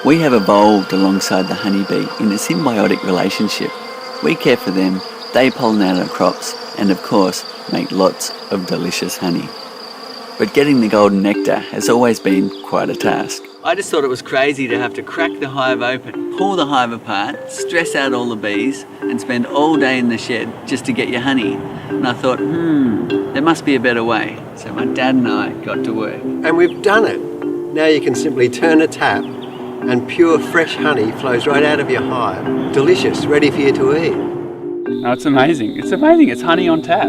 We have evolved alongside the honeybee in a symbiotic relationship. We care for them, they pollinate our crops, and of course, make lots of delicious honey. But getting the golden nectar has always been quite a task. I just thought it was crazy to have to crack the hive open, pull the hive apart, stress out all the bees, and spend all day in the shed just to get your honey. And I thought, there must be a better way. So my dad and I got to work. And we've done it. Now you can simply turn a tap and pure fresh honey flows right out of your hive. Delicious, ready for you to eat. No, it's amazing. It's amazing. It's honey on tap.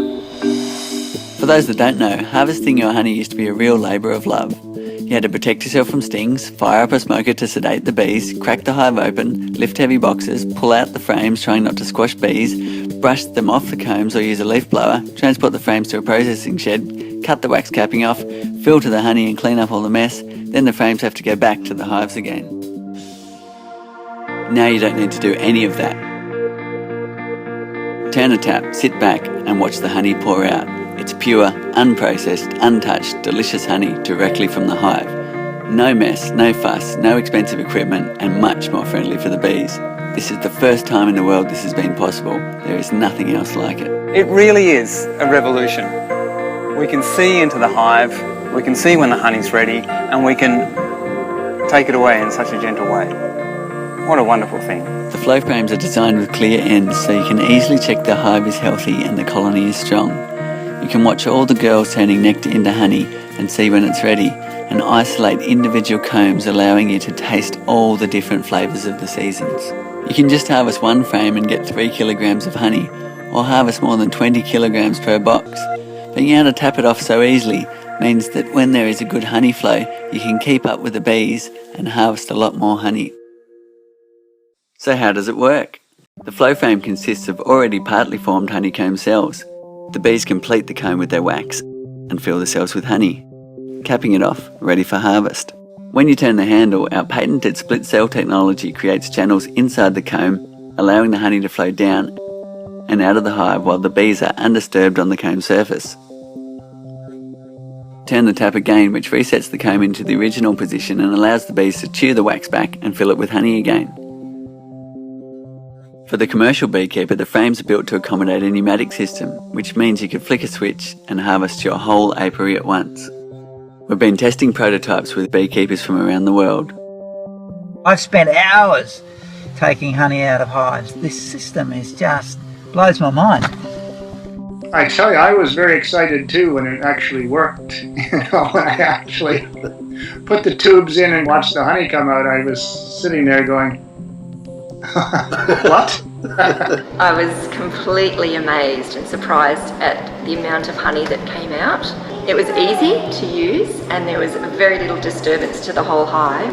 For those that don't know, harvesting your honey used to be a real labour of love. You had to protect yourself from stings, fire up a smoker to sedate the bees, crack the hive open, lift heavy boxes, pull out the frames trying not to squash bees, brush them off the combs or use a leaf blower, transport the frames to a processing shed, cut the wax capping off, filter the honey and clean up all the mess, then the frames have to go back to the hives again. Now you don't need to do any of that. Turn a tap, sit back and watch the honey pour out. It's pure, unprocessed, untouched, delicious honey directly from the hive. No mess, no fuss, no expensive equipment, and much more friendly for the bees. This is the first time in the world this has been possible. There is nothing else like it. It really is a revolution. We can see into the hive, we can see when the honey's ready, and we can take it away in such a gentle way. What a wonderful thing. The flow frames are designed with clear ends so you can easily check the hive is healthy and the colony is strong. You can watch all the girls turning nectar into honey and see when it's ready, and isolate individual combs, allowing you to taste all the different flavours of the seasons. You can just harvest one frame and get 3 kilograms of honey, or harvest more than 20 kilograms per box. Being able to tap it off so easily means that when there is a good honey flow, you can keep up with the bees and harvest a lot more honey. So how does it work? The flow frame consists of already partly formed honeycomb cells. The bees complete the comb with their wax and fill the cells with honey, capping it off, ready for harvest. When you turn the handle, our patented split cell technology creates channels inside the comb, allowing the honey to flow down and out of the hive while the bees are undisturbed on the comb surface. Turn the tap again, which resets the comb into the original position and allows the bees to chew the wax back and fill it with honey again. For the commercial beekeeper, the frames are built to accommodate a pneumatic system, which means you can flick a switch and harvest your whole apiary at once. We've been testing prototypes with beekeepers from around the world. I've spent hours taking honey out of hives. This system is just blows my mind. I tell you, I was very excited too when it actually worked. When I actually put the tubes in and watched the honey come out, I was sitting there going, what? I was completely amazed and surprised at the amount of honey that came out. It was easy to use and there was very little disturbance to the whole hive.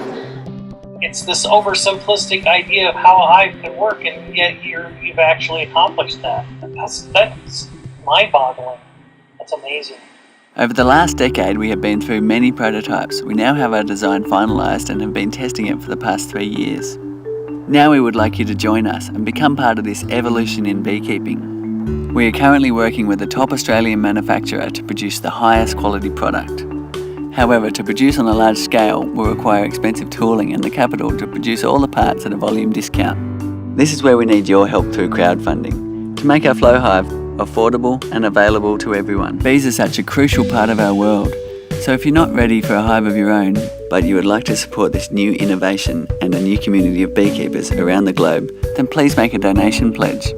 It's this oversimplistic idea of how a hive can work, and yet you've actually accomplished that. That's mind-boggling. That's amazing. Over the last decade, we have been through many prototypes. We now have our design finalised and have been testing it for the past 3 years. Now we would like you to join us and become part of this evolution in beekeeping. We are currently working with a top Australian manufacturer to produce the highest quality product. However, to produce on a large scale will require expensive tooling and the capital to produce all the parts at a volume discount. This is where we need your help through crowdfunding to make our flow hive affordable and available to everyone. Bees are such a crucial part of our world. So if you're not ready for a hive of your own, but you would like to support this new innovation and a new community of beekeepers around the globe, then please make a donation pledge.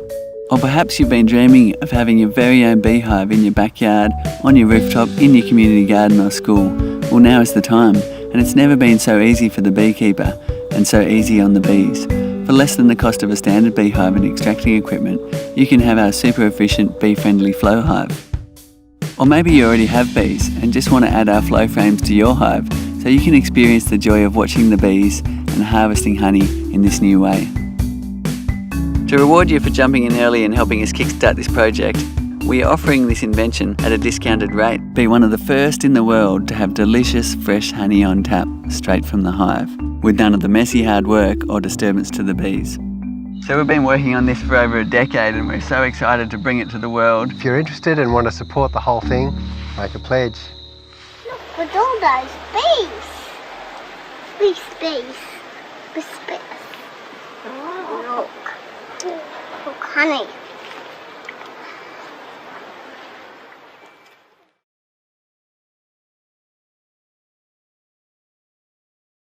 Or perhaps you've been dreaming of having your very own beehive in your backyard, on your rooftop, in your community garden or school. Well, now is the time, and it's never been so easy for the beekeeper and so easy on the bees. For less than the cost of a standard beehive and extracting equipment, you can have our super efficient bee-friendly flow hive. Or maybe you already have bees and just want to add our flow frames to your hive so you can experience the joy of watching the bees and harvesting honey in this new way. To reward you for jumping in early and helping us kickstart this project, we are offering this invention at a discounted rate. Be one of the first in the world to have delicious fresh honey on tap straight from the hive, with none of the messy hard work or disturbance to the bees. So we've been working on this for over a decade and we're so excited to bring it to the world. If you're interested and want to support the whole thing, make a pledge. Look at all those bees. Bees. Biscuits. Look. Look, honey.